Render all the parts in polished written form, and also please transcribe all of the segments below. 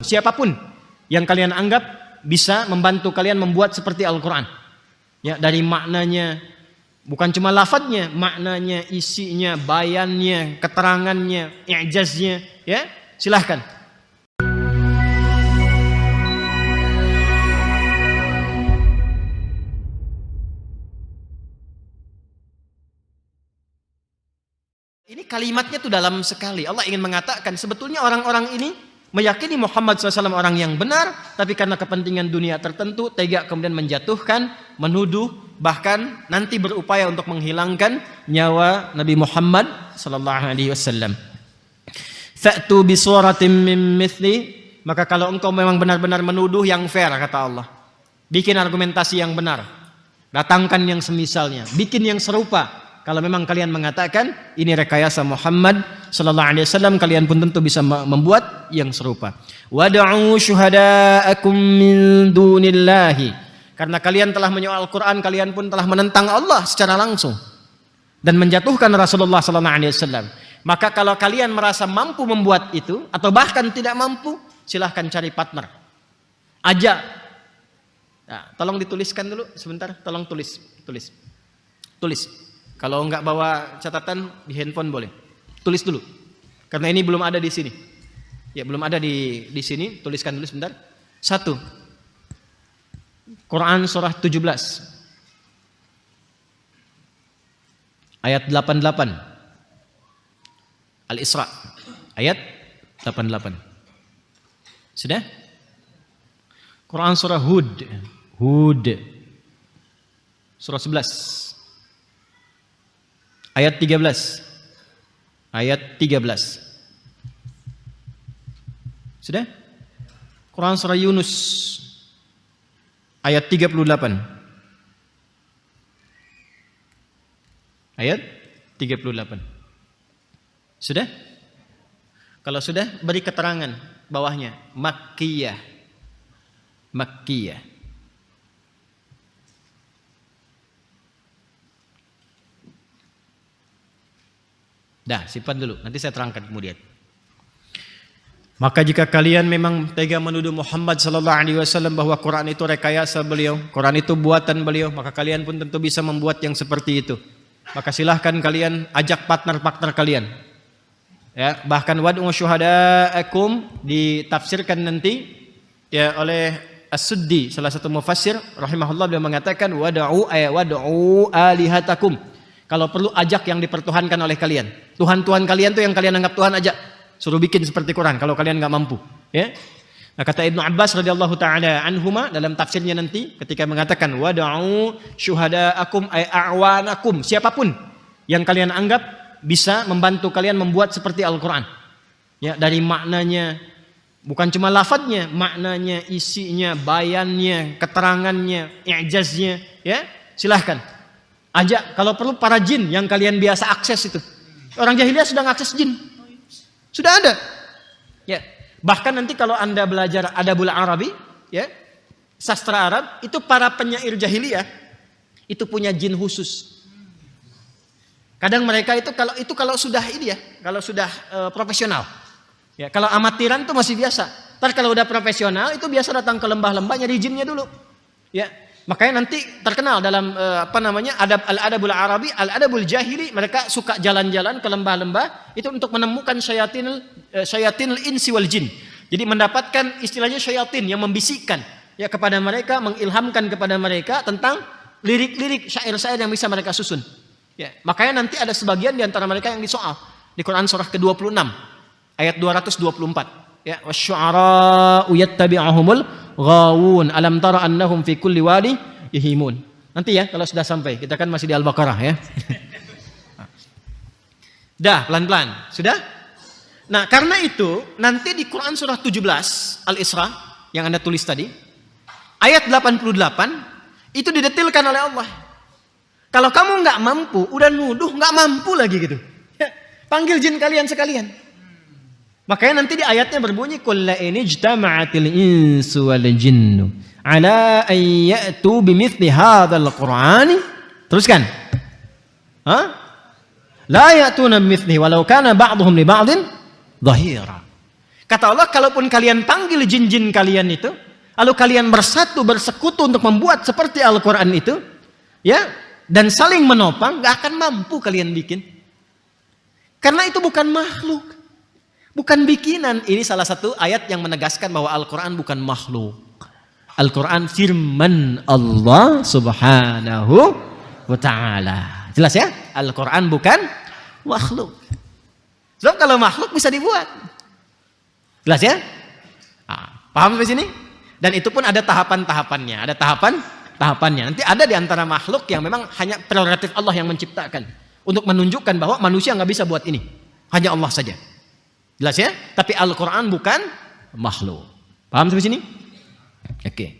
Siapapun yang kalian anggap bisa membantu kalian membuat seperti Al-Quran. Ya, dari maknanya, bukan cuma lafadznya, maknanya, isinya, bayannya, keterangannya, i'jaznya, ya, silahkan. Ini kalimatnya tuh dalam sekali. Allah ingin mengatakan sebetulnya orang-orang ini meyakini Muhammad SAW orang yang benar, tapi karena kepentingan dunia tertentu tega kemudian menjatuhkan, menuduh, bahkan nanti berupaya untuk menghilangkan nyawa Nabi Muhammad SAW. Fa'tu bi suratin min mithli, maka kalau engkau memang benar-benar menuduh yang fair, kata Allah, bikin argumentasi yang benar, datangkan yang semisalnya, bikin yang serupa. Kalau memang kalian mengatakan ini rekayasa Muhammad sallallahu alaihi wasallam, kalian pun tentu bisa membuat yang serupa. Wad'u syuhada'akum min dunillahi. Karena kalian telah menyoal Al-Qur'an, kalian pun telah menentang Allah secara langsung dan menjatuhkan Rasulullah sallallahu alaihi wasallam. Maka kalau kalian merasa mampu membuat itu atau bahkan tidak mampu, silahkan cari partner. Ajak. Nah, tolong dituliskan dulu sebentar, tolong tulis. Kalau enggak bawa catatan di handphone boleh. Tulis dulu. Karena ini belum ada di sini. Ya, belum ada di sini, tuliskan dulu sebentar. 1. Quran surah 17. Ayat 88. Al-Isra. Ayat 88. Sudah? Quran surah Hud. Surah 11. Ayat 13. Ayat 13. Sudah? Quran surah Yunus ayat 38. Ayat 38. Sudah? Kalau sudah, beri keterangan bawahnya. Makkiyah. Dah, simpan dulu, nanti saya terangkan kemudian. Maka jika kalian memang tega menuduh Muhammad sallallahu alaihi wasallam bahwa Quran itu rekayasa beliau, Quran itu buatan beliau, maka kalian pun tentu bisa membuat yang seperti itu. Maka silahkan kalian ajak partner-partner kalian. Ya, bahkan wad'u syuhada'akum ditafsirkan nanti ya oleh As-Suddi, salah satu mufassir rahimahullah, beliau mengatakan wad'u alihatakum. Kalau perlu ajak yang dipertuhankan oleh kalian. Tuhan-tuhan kalian tuh yang kalian anggap Tuhan, ajak. Suruh bikin seperti Quran kalau kalian nggak mampu. Ya. Nah, kata Ibnu Abbas radhiyallahu taala anhuma dalam tafsirnya nanti ketika mengatakan wad'u syuhada'akum ay a'wanakum, siapapun yang kalian anggap bisa membantu kalian membuat seperti Al-Quran. Ya, dari maknanya, bukan cuma lafadznya, maknanya, isinya, bayannya, keterangannya, i'jaznya, ya, silahkan. Ajak, kalau perlu para jin yang kalian biasa akses itu. Orang jahiliyah sudah mengakses jin. Sudah ada. Ya. Bahkan nanti kalau Anda belajar Adabul Arabi, ya, sastra Arab, itu para penyair jahiliyah itu punya jin khusus. Kadang mereka itu kalau sudah ini ya, kalau sudah profesional. Ya, kalau amatiran itu masih biasa. Ntar kalau udah profesional itu biasa datang ke lembah-lembah nyari jinnya dulu. Ya. Makanya nanti terkenal dalam Al-Adabul Arabi, Al-Adabul Jahili, mereka suka jalan-jalan ke lembah-lembah itu untuk menemukan syayatinul insi wal jin. Jadi mendapatkan istilahnya syayatin yang membisikkan ya kepada mereka, mengilhamkan kepada mereka tentang lirik-lirik syair-syair yang bisa mereka susun. Ya, makanya nanti ada sebagian di antara mereka yang disoal di Quran surah ke-26 ayat 224. Ya, wasyu'ara'u yattabi'uhumul ghawun alam tara annahum fi kulli wadi yahimun. Nanti ya kalau sudah sampai, kita kan masih di Al-Baqarah ya. Dah, pelan-pelan. Sudah? Nah, karena itu nanti di Quran surah 17 Al-Isra yang Anda tulis tadi, ayat 88 itu didetilkan oleh Allah. Kalau kamu nggak mampu, udah nuduh nggak mampu lagi gitu. Ya, panggil jin kalian sekalian. Makanya nanti di ayatnya berbunyi qul la in ijtama'atil insu wal jinnu ala an ya'tu bimithli hadzal qur'ani. Teruskan. La ya'tuna bimithlihi walau kana ba'dhum li ba'dhin dhahira. Kata Allah, kalaupun kalian panggil jin-jin kalian itu, lalu kalian bersatu, bersekutu untuk membuat seperti Al-Quran itu, ya, dan saling menopang, gak akan mampu kalian bikin. Karena itu bukan makhluk, bukan bikinan. Ini salah satu ayat yang menegaskan bahwa Al-Quran bukan makhluk. Al-Quran firman Allah subhanahu wa ta'ala. Jelas ya? Al-Quran bukan makhluk. Sebab kalau makhluk bisa dibuat. Jelas ya? Paham sampai sini? Dan itu pun ada tahapan-tahapannya. Ada tahapannya. Nanti ada di antara makhluk yang memang hanya prerogatif Allah yang menciptakan. Untuk menunjukkan bahwa manusia nggak bisa buat ini. Hanya Allah saja. Jelas ya? Tapi Al-Quran bukan makhluk. Paham sampai sini? Oke.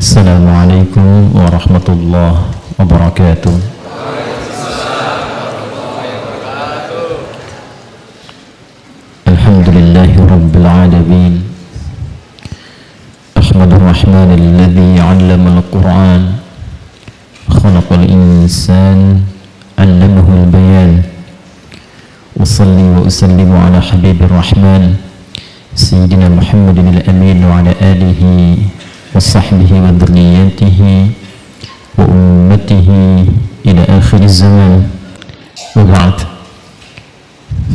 Assalamualaikum warahmatullahi wabarakatuh. Alhamdulillahi rabbil alamin. Ahmadur rahman alladhi 'allama al-Qur'an khalaqal insan 'allamahu al-bayan. Usalli wa usallimu ala habibir rahman sayyidina Muhammadin al-amin wa ala alihi وصحبه وذريته وأمته إلى آخر الزمان وبعد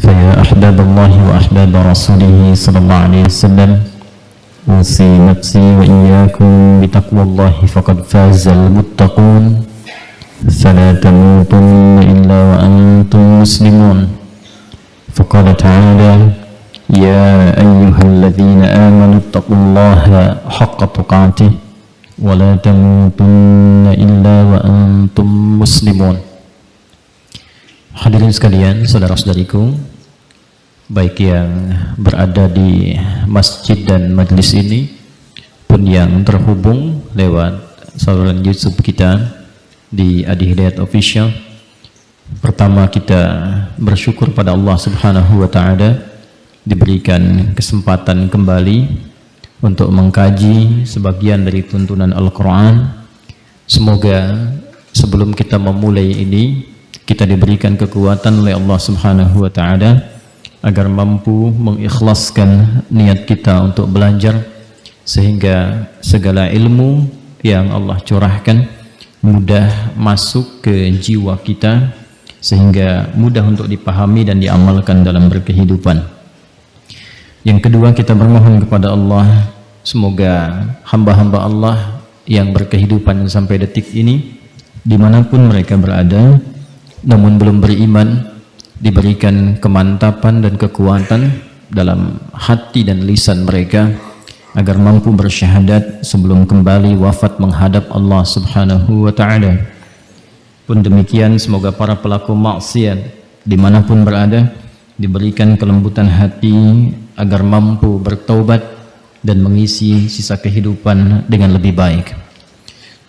فيا أحباب الله وأحباب رسوله صلى الله عليه وسلم أوصي نفسي وإياكم بتقوى الله فقد فاز المتقون فلا تموتن إلا وأنتم مسلمون فقال تعالى يا أيها الذين آمنوا اتقوا الله حق تقاته ولا تموتن إلا وأنتم مسلمون. Hadirin sekalian, saudara-saudariku, baik yang berada di masjid dan majlis ini pun yang terhubung lewat saluran YouTube kita di Adi Hidayat Official. Pertama, kita bersyukur pada Allah Subhanahu wa taala diberikan kesempatan kembali untuk mengkaji sebagian dari tuntunan Al-Quran. Semoga sebelum kita memulai ini, kita diberikan kekuatan oleh Allah Subhanahu wa ta'ala agar mampu mengikhlaskan niat kita untuk belajar, sehingga segala ilmu yang Allah curahkan mudah masuk ke jiwa kita, sehingga mudah untuk dipahami dan diamalkan dalam berkehidupan. Yang kedua, kita bermohon kepada Allah, semoga hamba-hamba Allah yang berkehidupan sampai detik ini, dimanapun mereka berada, namun belum beriman, diberikan kemantapan dan kekuatan dalam hati dan lisan mereka, agar mampu bersyahadat sebelum kembali wafat menghadap Allah Subhanahu wa ta'ala. Pun demikian, semoga para pelaku maksiat dimanapun berada, diberikan kelembutan hati agar mampu bertaubat dan mengisi sisa kehidupan dengan lebih baik.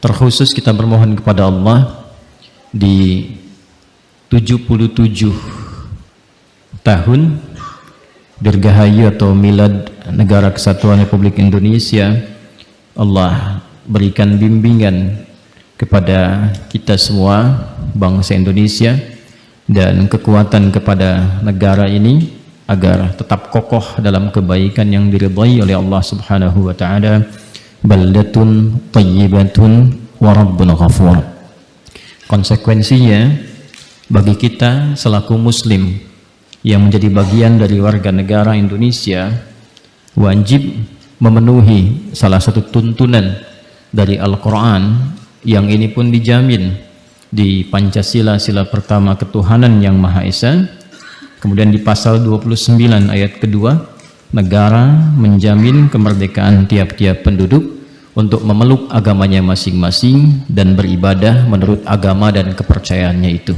Terkhusus kita bermohon kepada Allah, di 77 tahun Dirgahayu atau milad Negara Kesatuan Republik Indonesia, Allah berikan bimbingan kepada kita semua bangsa Indonesia dan kekuatan kepada negara ini agar tetap kokoh dalam kebaikan yang diridhai oleh Allah Subhanahu wa taala. Baldatun thayyibatun wa rabbun ghafur. Konsekuensinya bagi kita selaku muslim yang menjadi bagian dari warga negara Indonesia wajib memenuhi salah satu tuntunan dari Al-Quran yang ini pun dijamin di Pancasila, sila pertama ketuhanan yang Maha Esa. Kemudian di pasal 29 ayat kedua, negara menjamin kemerdekaan tiap-tiap penduduk untuk memeluk agamanya masing-masing dan beribadah menurut agama dan kepercayaannya itu.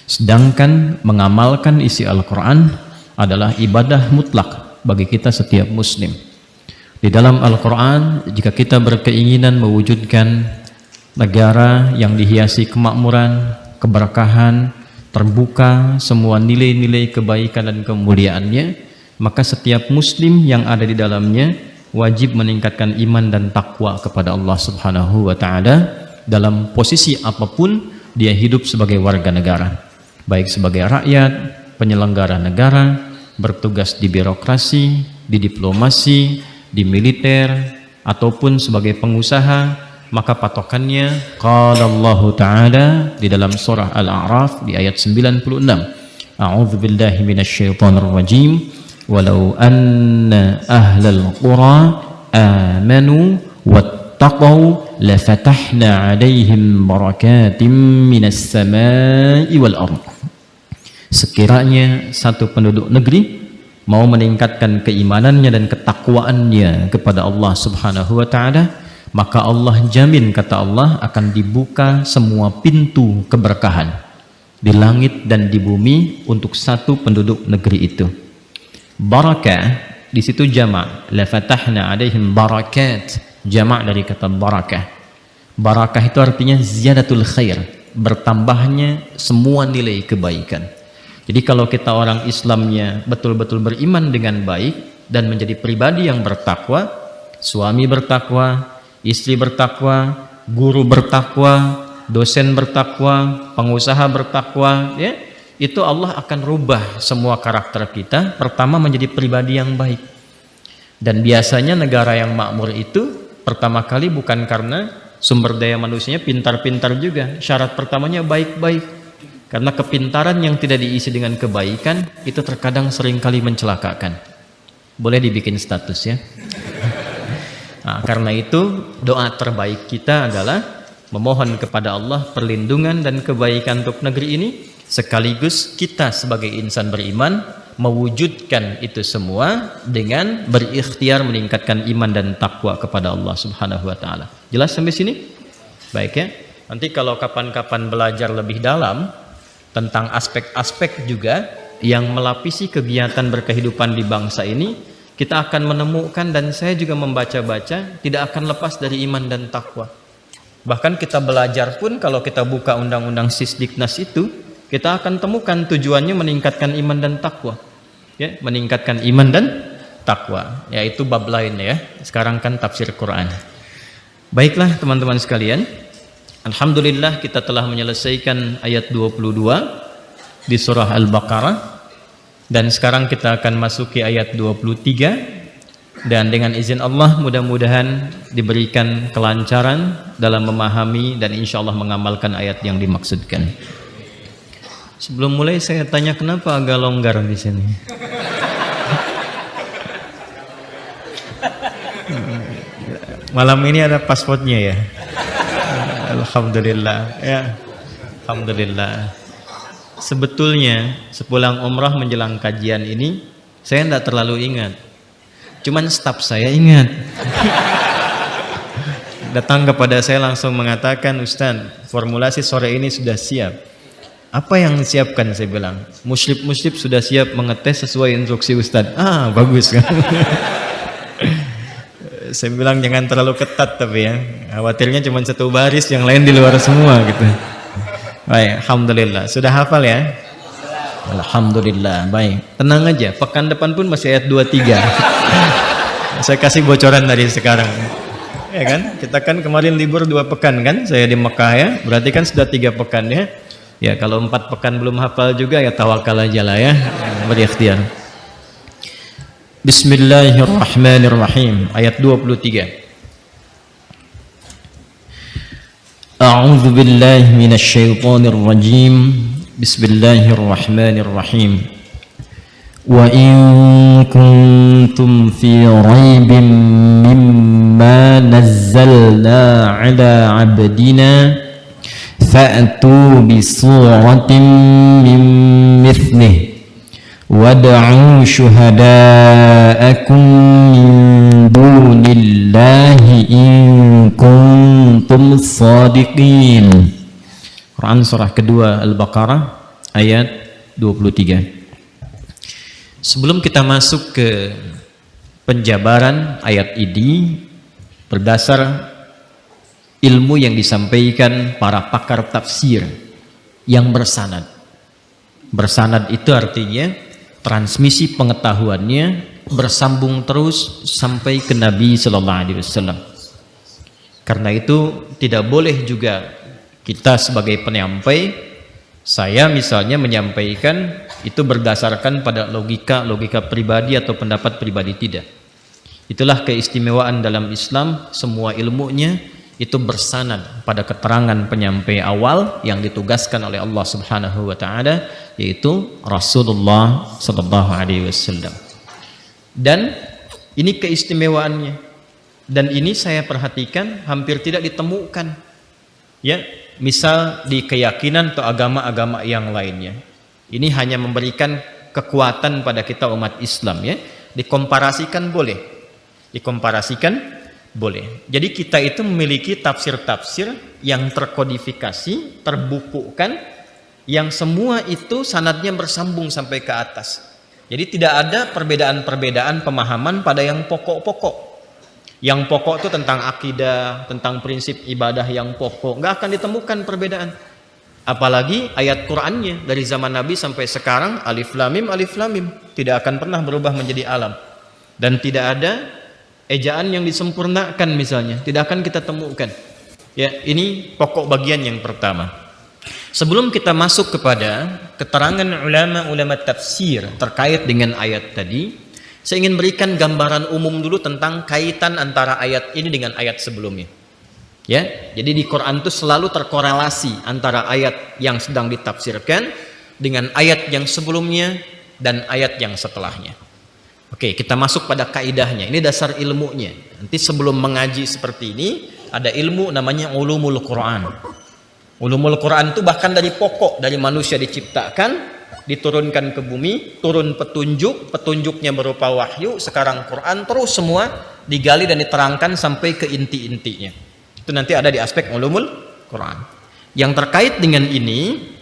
Sedangkan mengamalkan isi Al-Quran adalah ibadah mutlak bagi kita setiap muslim. Di dalam Al-Quran, jika kita berkeinginan mewujudkan negara yang dihiasi kemakmuran, keberkahan, terbuka semua nilai-nilai kebaikan dan kemuliaannya, maka setiap muslim yang ada di dalamnya wajib meningkatkan iman dan takwa kepada Allah Subhanahu wa taala dalam posisi apapun dia hidup sebagai warga negara, baik sebagai rakyat, penyelenggara negara, bertugas di birokrasi, di diplomasi, di militer, ataupun sebagai pengusaha. Maka patokannya qala Allah Ta'ala di dalam surah Al-A'raf di ayat 96, a'udzu billahi minasyaitonir rajim, walau anna ahlal qura amanu wattaqau lafatahna 'alaihim barakatim minas samai wal ardh. Sekiranya satu penduduk negeri mau meningkatkan keimanannya dan ketakwaannya kepada Allah Subhanahu wa taala, maka Allah jamin, kata Allah, akan dibuka semua pintu keberkahan di langit dan di bumi untuk satu penduduk negeri itu. Barakah di situ jamak, la fatahna alaihim barakat, jamak dari kata barakah. Barakah itu artinya ziyadatul khair, bertambahnya semua nilai kebaikan. Jadi kalau kita orang Islamnya betul-betul beriman dengan baik dan menjadi pribadi yang bertakwa, suami bertakwa, istri bertakwa, guru bertakwa, dosen bertakwa, pengusaha bertakwa, ya, itu Allah akan rubah semua karakter kita. Pertama menjadi pribadi yang baik. Dan biasanya negara yang makmur itu pertama kali bukan karena sumber daya manusianya pintar-pintar juga. Syarat pertamanya baik-baik. Karena kepintaran yang tidak diisi dengan kebaikan itu terkadang seringkali mencelakakan. Boleh dibikin status ya. Nah, karena itu doa terbaik kita adalah memohon kepada Allah perlindungan dan kebaikan untuk negeri ini, sekaligus kita sebagai insan beriman mewujudkan itu semua dengan berikhtiar meningkatkan iman dan takwa kepada Allah Subhanahu wa taala. Jelas sampai sini? Baik ya. Nanti kalau kapan-kapan belajar lebih dalam tentang aspek-aspek juga yang melapisi kegiatan berkehidupan di bangsa ini, kita akan menemukan, dan saya juga membaca-baca, tidak akan lepas dari iman dan takwa. Bahkan kita belajar pun, kalau kita buka undang-undang Sisdiknas itu, kita akan temukan tujuannya meningkatkan iman dan takwa. Ya, meningkatkan iman dan takwa, yaitu bab lain ya. Sekarang kan tafsir Quran. Baiklah teman-teman sekalian, alhamdulillah kita telah menyelesaikan ayat 22 di surah Al-Baqarah. Dan sekarang kita akan masuki ayat 23, dan dengan izin Allah mudah-mudahan diberikan kelancaran dalam memahami dan insya Allah mengamalkan ayat yang dimaksudkan. Sebelum mulai saya tanya, kenapa agak longgar di sini? Malam ini ada pasportnya ya. Alhamdulillah ya. Alhamdulillah. Sebetulnya sepulang umrah menjelang kajian ini saya tidak terlalu ingat, cuman staf saya ingat. Datang kepada saya langsung mengatakan, Ustaz, formulasi sore ini sudah siap. Apa yang disiapkan? Saya bilang, muslib sudah siap mengetes sesuai instruksi Ustaz. Ah, bagus kan. Saya bilang jangan terlalu ketat, tapi ya khawatirnya cuma satu baris, yang lain di luar semua gitu. Baik, alhamdulillah. Sudah hafal ya? Alhamdulillah, baik. Tenang aja, pekan depan pun masih ayat 23. Saya kasih bocoran dari sekarang. Ya kan? Kita kan kemarin libur 2 pekan kan? Saya di Mekah ya. Berarti kan sudah 3 pekan ya. Ya kalau 4 pekan belum hafal juga ya tawakal aja lah ya. Berikhtiar. Bismillahirrahmanirrahim. Ayat 23. A'udzu billahi minasyaitonir rajim. Bismillahirrahmanirrahim. Wa in kuntum fi raibin mimma nazzalna ala 'abdina fa'tu bi suratin min mithlihi wad'u syuhada'akum min dunillahi in kuntum shadiqin. Quran surah kedua Al-Baqarah ayat 23. Sebelum kita masuk ke penjabaran ayat ini berdasar ilmu yang disampaikan para pakar tafsir yang bersanad. Bersanad itu artinya transmisi pengetahuannya bersambung terus sampai ke Nabi Sallallahu Alaihi Wasallam. Karena itu tidak boleh juga kita sebagai penyampai, saya misalnya menyampaikan itu berdasarkan pada logika pribadi atau pendapat pribadi, tidak. Itulah keistimewaan dalam Islam, semua ilmunya itu bersanad pada keterangan penyampai awal yang ditugaskan oleh Allah Subhanahu wa taala, yaitu Rasulullah sallallahu alaihi wasallam. Dan ini keistimewaannya. Dan ini saya perhatikan hampir tidak ditemukan. Ya, misal di keyakinan atau agama-agama yang lainnya. Ini hanya memberikan kekuatan pada kita umat Islam ya. Dikomparasikan boleh. Dikomparasikan boleh. Jadi kita itu memiliki tafsir-tafsir yang terkodifikasi, terbukukan, yang semua itu sanadnya bersambung sampai ke atas. Jadi tidak ada perbedaan-perbedaan pemahaman pada yang pokok-pokok. Yang pokok itu tentang akidah, tentang prinsip ibadah yang pokok, nggak akan ditemukan perbedaan. Apalagi ayat Qur'annya dari zaman Nabi sampai sekarang alif lam mim tidak akan pernah berubah menjadi alam. Dan tidak ada ejaan yang disempurnakan misalnya, tidak akan kita temukan. Ya, ini pokok bagian yang pertama. Sebelum kita masuk kepada keterangan ulama-ulama tafsir terkait dengan ayat tadi, saya ingin berikan gambaran umum dulu tentang kaitan antara ayat ini dengan ayat sebelumnya. Ya, jadi di Quran itu selalu terkorelasi antara ayat yang sedang ditafsirkan dengan ayat yang sebelumnya dan ayat yang setelahnya. Oke, kita masuk pada kaidahnya. Ini dasar ilmunya. Nanti sebelum mengaji seperti ini, ada ilmu namanya ulumul Quran. Ulumul Quran itu bahkan dari pokok, dari manusia diciptakan, diturunkan ke bumi, turun petunjuk, petunjuknya berupa wahyu, sekarang Quran, terus semua digali dan diterangkan sampai ke inti-intinya. Itu nanti ada di aspek ulumul Quran. Yang terkait dengan ini,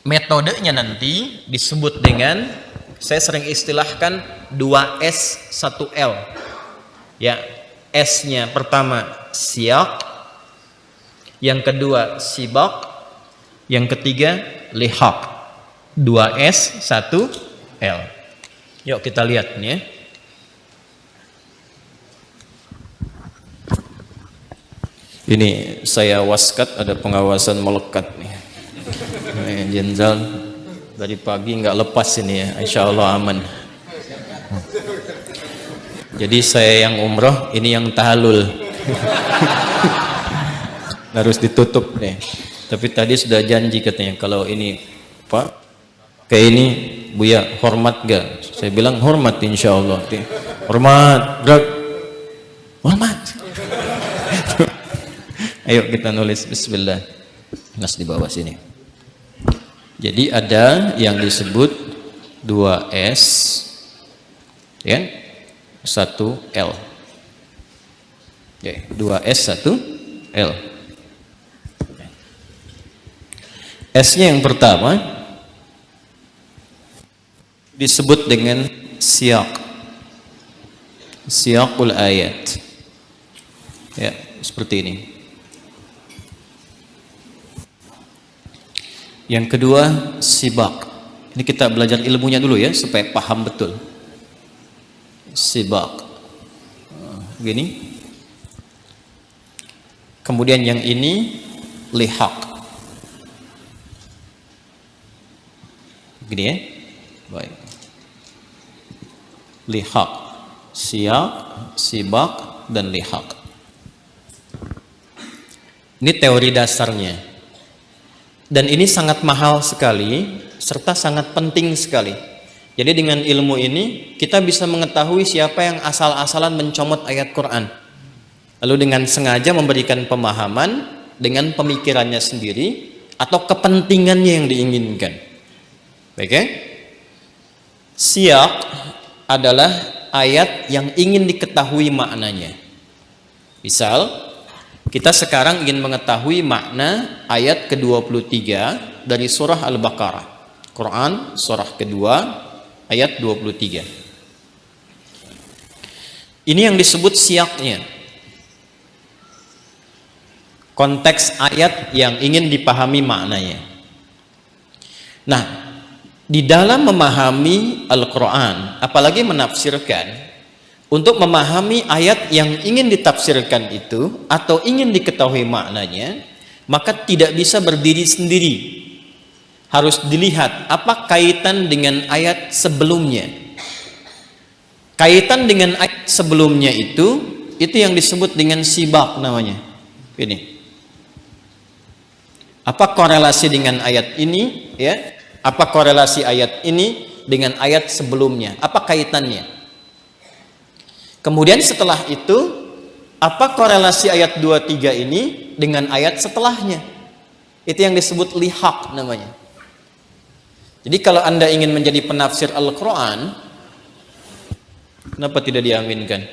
metodenya nanti disebut dengan, saya sering istilahkan 2S 1L. Ya, S-nya pertama siyak, yang kedua sibak, yang ketiga lihaq. 2S 1L. Yuk kita lihat nih ya. Ini saya waskat, ada pengawasan melekat nih. Jenderal dari pagi nggak lepas ini ya, insya Allah aman. Jadi saya yang umroh, ini yang tahalul. Harus ditutup nih. Tapi tadi sudah janji katanya kalau ini Pak, kayak ini Buya hormat gak? Saya bilang hormat insya Allah. Hormat, gerak. Hormat. Ayo kita nulis bismillah. Nas di bawah sini. Jadi ada yang disebut 2S ya, 1L. Oke, 2S 1L. S-nya yang pertama disebut dengan siyaq. Siyaqul ayat. Ya, seperti ini. Yang kedua sibak. Ini kita belajar ilmunya dulu ya supaya paham betul. Sibak. Gini. Kemudian yang ini lihaq. Gini ya. Baik. Lihaq. Siyak, sibak, dan lihaq. Ini teori dasarnya. Dan ini sangat mahal sekali serta sangat penting sekali. Jadi dengan ilmu ini kita bisa mengetahui siapa yang asal-asalan mencomot ayat Quran. Lalu dengan sengaja memberikan pemahaman dengan pemikirannya sendiri atau kepentingannya yang diinginkan. Baik ya? Siyak adalah ayat yang ingin diketahui maknanya. Misal, kita sekarang ingin mengetahui makna ayat ke-23 dari surah Al-Baqarah. Quran surah kedua ayat 23. Ini yang disebut siyaknya. Konteks ayat yang ingin dipahami maknanya. Nah, di dalam memahami Al-Quran, apalagi menafsirkan, untuk memahami ayat yang ingin ditafsirkan itu atau ingin diketahui maknanya, maka tidak bisa berdiri sendiri. Harus dilihat apa kaitan dengan ayat sebelumnya. Kaitan dengan ayat sebelumnya itu yang disebut dengan sibak namanya. Ini. Apa korelasi dengan ayat ini? Ya. Apa korelasi ayat ini dengan ayat sebelumnya? Apa kaitannya? Kemudian setelah itu, apa korelasi ayat 23 ini dengan ayat setelahnya? Itu yang disebut lihaq namanya. Jadi kalau Anda ingin menjadi penafsir Al-Quran, kenapa tidak diaminkan?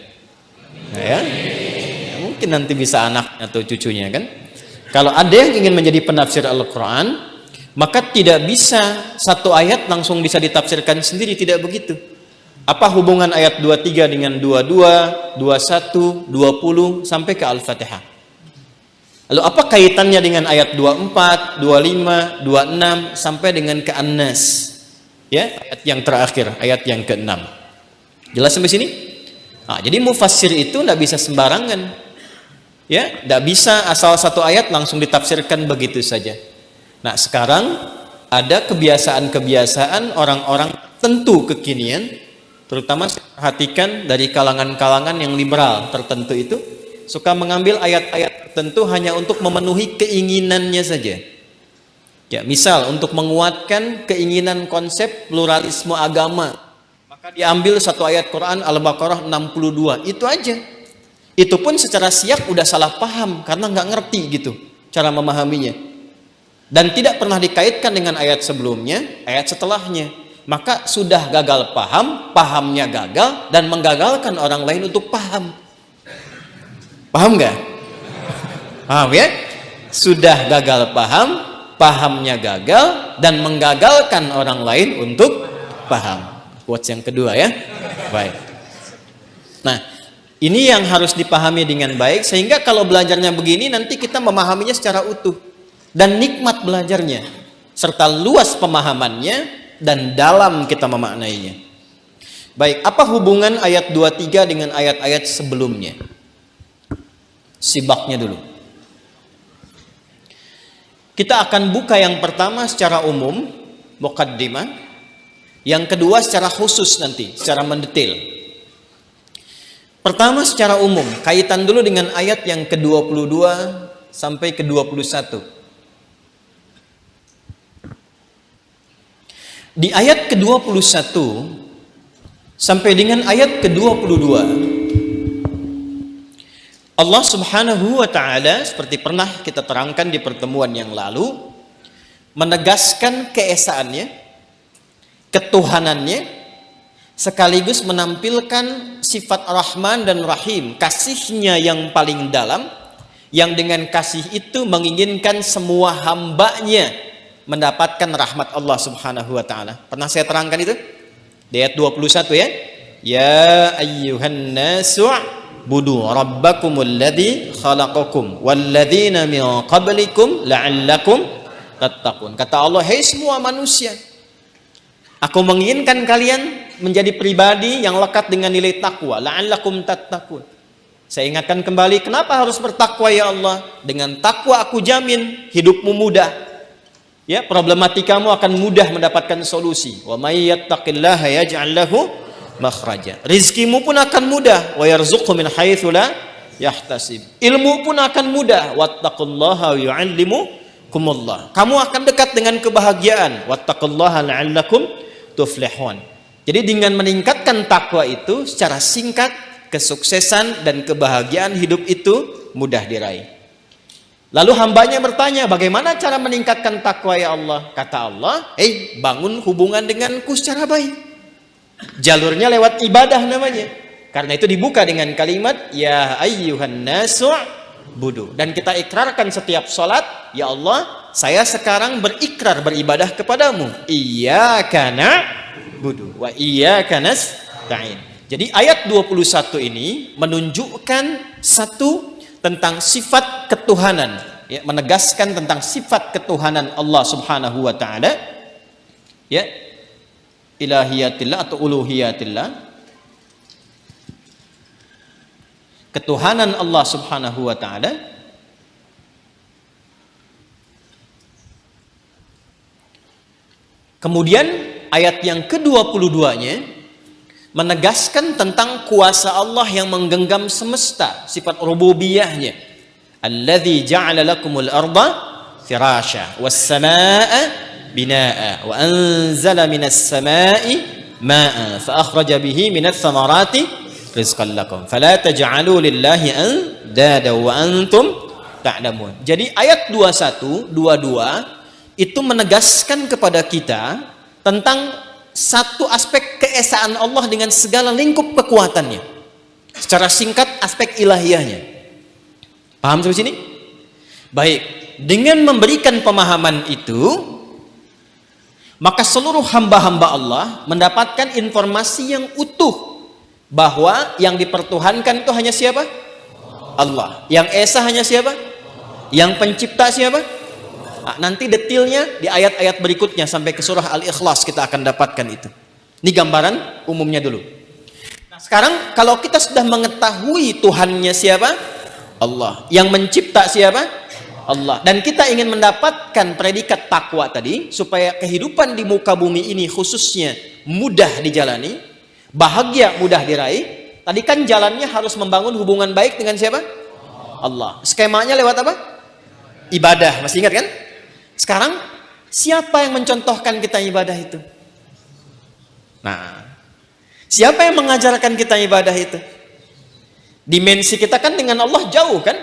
Nah, ya? Mungkin nanti bisa anaknya atau cucunya kan? Kalau ada yang ingin menjadi penafsir Al-Quran, maka tidak bisa satu ayat langsung bisa ditafsirkan sendiri, tidak begitu. Apa hubungan ayat 23 dengan 22, 21, 20 sampai ke Al-Fatihah? Lalu apa kaitannya dengan ayat 24, 25, 26 sampai dengan ke An-Nas? Ya, ayat yang terakhir, ayat yang ke-6. Jelas sampai sini? Nah, jadi mufassir itu tidak bisa sembarangan. Ya, tidak bisa asal satu ayat langsung ditafsirkan begitu saja. Nah, sekarang ada kebiasaan-kebiasaan orang-orang tentu kekinian, terutama saya perhatikan dari kalangan-kalangan yang liberal tertentu itu, suka mengambil ayat-ayat tertentu hanya untuk memenuhi keinginannya saja. Ya, misal untuk menguatkan keinginan konsep pluralisme agama, maka diambil satu ayat Quran Al-Baqarah 62, itu aja. Itu pun secara siyak udah salah paham karena nggak ngerti gitu cara memahaminya. Dan tidak pernah dikaitkan dengan ayat sebelumnya, ayat setelahnya. Maka sudah gagal paham, pahamnya gagal, dan menggagalkan orang lain untuk paham. Paham nggak? Paham ya? Sudah gagal paham, pahamnya gagal, dan menggagalkan orang lain untuk paham. Quotes yang kedua ya. Baik. Nah, ini yang harus dipahami dengan baik, sehingga kalau belajarnya begini, nanti kita memahaminya secara utuh. Dan nikmat belajarnya, serta luas pemahamannya, dan dalam kita memaknainya. Baik, apa hubungan ayat 23 dengan ayat-ayat sebelumnya? Sibaknya dulu. Kita akan buka yang pertama secara umum, muqaddimah. Yang kedua secara khusus nanti, secara mendetail. Pertama secara umum, kaitan dulu dengan ayat yang ke-22 sampai ke-21. Di ayat ke-21 sampai dengan ayat ke-22, Allah Subhanahu wa ta'ala, seperti pernah kita terangkan di pertemuan yang lalu, menegaskan keesaannya, ketuhanannya, sekaligus menampilkan sifat Rahman dan Rahim, kasihnya yang paling dalam, yang dengan kasih itu menginginkan semua hambanya mendapatkan rahmat Allah Subhanahu wa ta'ala. Pernah saya terangkan itu? Di ayat 21 ya. Ya ayyuhan nasu' budu rabbakumul ladzi khalaqakum walladzina min qablikum la'allakum tattaqun. Kata Allah, hai semua manusia, Aku menginginkan kalian menjadi pribadi yang lekat dengan nilai takwa. La'allakum tattaqun. Saya ingatkan kembali, kenapa harus bertakwa ya Allah? Dengan takwa aku jamin hidupmu mudah. Ya, problematikamu akan mudah mendapatkan solusi. Wa may yattaqillaha yaj'al lahu makhraja. Rizkimu pun akan mudah. Wa yarzuqhu min haitsu la yahtasib. Ilmu pun akan mudah. Wattaqullaha yu'allimukumullah. Kamu akan dekat dengan kebahagiaan. Wattaqullaha la'allakum tuflihun. Jadi dengan meningkatkan takwa itu secara singkat, kesuksesan dan kebahagiaan hidup itu mudah diraih. Lalu hambanya bertanya, bagaimana cara meningkatkan takwa ya Allah? Kata Allah, bangun hubungan denganku secara baik. Jalurnya lewat ibadah namanya. Karena itu dibuka dengan kalimat, ya ayyuhan nasu' budu. Dan kita ikrarkan setiap sholat, ya Allah, saya sekarang berikrar beribadah kepadamu. Iyyaka na'budu wa iyyaka nasta'in. Jadi ayat 21 ini menunjukkan satu tentang sifat ketuhanan, ya, menegaskan tentang sifat ketuhanan Allah Subhanahu wa taala, ya, ilahiyatillah atau uluhiyatillah. Ketuhanan Allah Subhanahu wa taala. Kemudian ayat yang ke-22-nya menegaskan tentang kuasa Allah yang menggenggam semesta, sifat rububiyahnya. Alladzi ja'ala lakumul arda firasha was samaa'a binaa'a wa anzala minas samaa'i maa'a fa akhraja bihi minats thamarati rizqan lakum fala taj'alu lillahi andada wa antum ta'lamun. Jadi ayat 21, 22 itu menegaskan kepada kita tentang satu aspek keesaan Allah dengan segala lingkup kekuatannya. Secara singkat, aspek ilahiyahnya. Paham sampai sini? Baik, dengan memberikan pemahaman itu, maka seluruh hamba-hamba Allah mendapatkan informasi yang utuh bahwa yang dipertuhankan itu hanya siapa? Allah. Yang esa hanya siapa? Yang pencipta siapa? Nah, nanti detailnya di ayat-ayat berikutnya sampai ke surah Al-Ikhlas kita akan dapatkan itu. Ini gambaran umumnya dulu. Nah, sekarang kalau kita sudah mengetahui Tuhannya siapa? Allah. Yang mencipta siapa? Allah. Dan kita ingin mendapatkan predikat takwa tadi supaya kehidupan di muka bumi ini khususnya mudah dijalani, bahagia mudah diraih. Tadi kan jalannya harus membangun hubungan baik dengan siapa? Allah. Skemanya lewat apa? Ibadah. Masih ingat kan? Sekarang siapa yang mencontohkan kita ibadah itu? Nah, siapa yang mengajarkan kita ibadah itu? Dimensi kita kan dengan Allah jauh kan?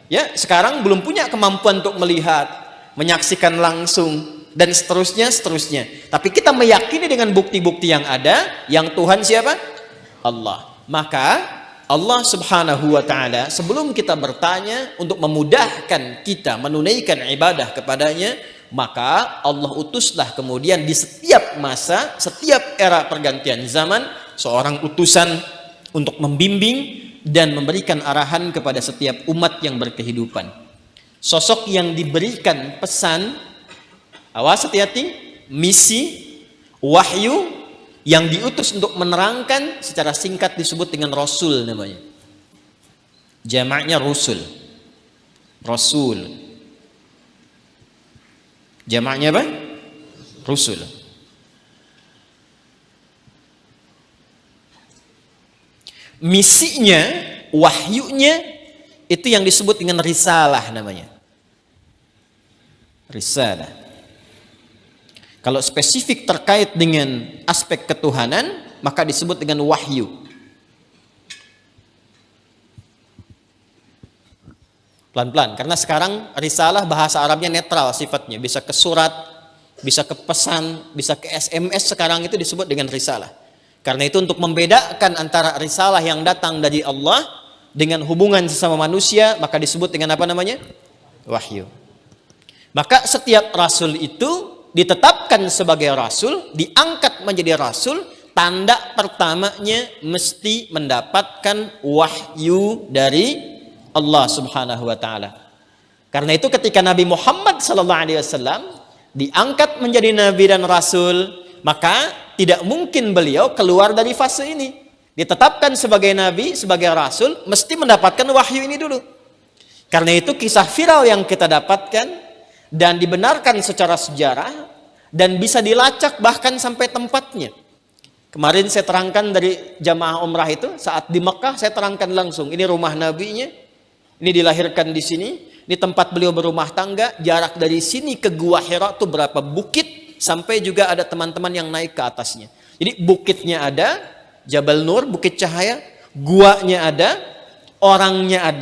Ya, sekarang belum punya kemampuan untuk melihat, menyaksikan langsung dan seterusnya. Tapi kita meyakini dengan bukti-bukti yang ada, yang Tuhan siapa? Allah. Maka Allah Subhanahu wa taala sebelum kita bertanya untuk memudahkan kita menunaikan ibadah kepadanya, maka Allah utuslah kemudian di setiap masa, setiap era pergantian zaman seorang utusan untuk membimbing dan memberikan arahan kepada setiap umat yang berkehidupan. Sosok yang diberikan pesan, awas hati-hati, misi, wahyu yang diutus untuk menerangkan secara singkat disebut dengan Rasul namanya. Jamaknya Rusul. Rasul. Jamaknya apa? Rusul. Misinya, wahyunya itu yang disebut dengan risalah namanya. Risalah. Kalau spesifik terkait dengan aspek ketuhanan, maka disebut dengan wahyu. Pelan-pelan, karena sekarang risalah bahasa Arabnya netral sifatnya. Bisa ke surat, bisa ke pesan, bisa ke SMS, sekarang itu disebut dengan risalah. Karena itu untuk membedakan antara risalah yang datang dari Allah dengan hubungan sesama manusia, maka disebut dengan apa namanya? Wahyu. Maka setiap rasul itu ditetapkan sebagai rasul, diangkat menjadi rasul, tanda pertamanya mesti mendapatkan wahyu dari Allah Subhanahu wa taala. Karena itu ketika Nabi Muhammad sallallahu alaihi wasallam diangkat menjadi nabi dan rasul, Maka tidak mungkin beliau keluar dari fase ini. Ditetapkan sebagai nabi, sebagai rasul, mesti mendapatkan wahyu ini dulu. Karena itu kisah viral yang kita dapatkan dan dibenarkan secara sejarah dan bisa dilacak bahkan sampai tempatnya. Kemarin saya terangkan dari jamaah umrah itu, saat di Mekah saya terangkan langsung, ini rumah nabinya, ini dilahirkan di sini, ini tempat beliau berumah tangga, jarak dari sini ke Gua Hira itu berapa bukit, sampai juga ada teman-teman yang naik ke atasnya. Jadi bukitnya ada, Jabal Nur, bukit cahaya, guanya ada, orangnya ada.